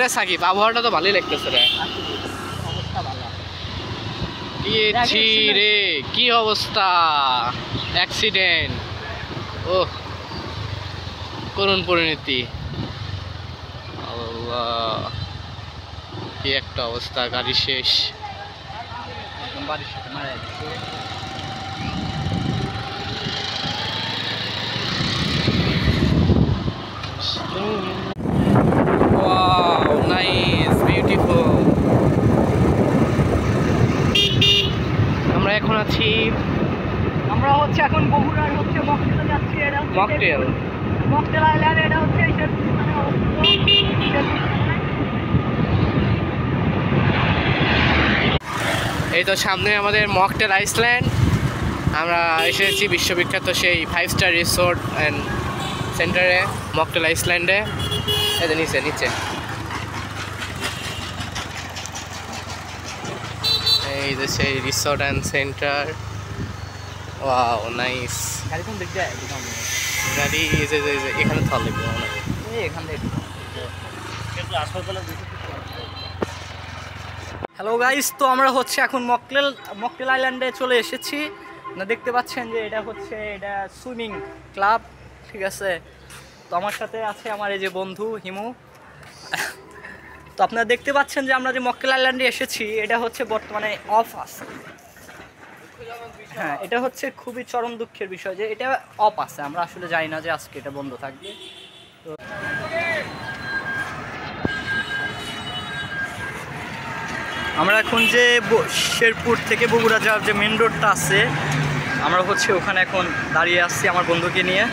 রে সাকিব, আবহাওয়াটা তো ভালোই লাগতেছে রে। কি রে, কি অবস্থা, অ্যাক্সিডেন্ট, ও করুণ পরিণতি। আল্লাহ, কি একটা অবস্থা, গাড়ি শেষ। Wow, nice, beautiful. আমরা এখন আছি, আমরা হচ্ছে এখন বগুড়ার হচ্ছে মকটেলে যাচ্ছি। এটা মকটেল আইল্যান্ড। এটা হচ্ছে এই তো সামনে আমাদের মকটেল আইসল্যান্ড। আমরা এসেছি বিশ্ববিখ্যাত সেই 5 স্টার রিসোর্ট অ্যান্ড সেন্টারে, মকটেল আইসল্যান্ডে। এই যে নিচে নিচে এই যে সেই resort and centre. Wow, nice. গাড়ি কোন দিক যায়? গাড়ি এই যে এখানে থল লাগবে মনে হয়। এখান থেকে হ্যালো গাইস, তো আমরা হচ্ছে এখন মকটেল আইল্যান্ডে চলে এসেছি। না দেখতে পাচ্ছেন যে এটা হচ্ছে সুইমিং ক্লাব, ঠিক আছে। তো আমার সাথে আছে আমার এই যে বন্ধু হিমু। তো আপনারা দেখতে পাচ্ছেন যে আমরা যে মকটেল আইল্যান্ডে এসেছি, এটা হচ্ছে বর্তমানে অফ আছে। হ্যাঁ, এটা হচ্ছে খুবই চরম দুঃখের বিষয় যে এটা অফ আছে। আমরা আসলে জানি না যে আজকে এটা বন্ধ থাকবে। তো আমরা এখন যে শেরপুর থেকে বগুড়া যাওয়ার যে মেন রোডটা আছে, আমরা হচ্ছে ওখানে এখন দাঁড়িয়ে আসছি আমার বন্ধুকে নিয়ে।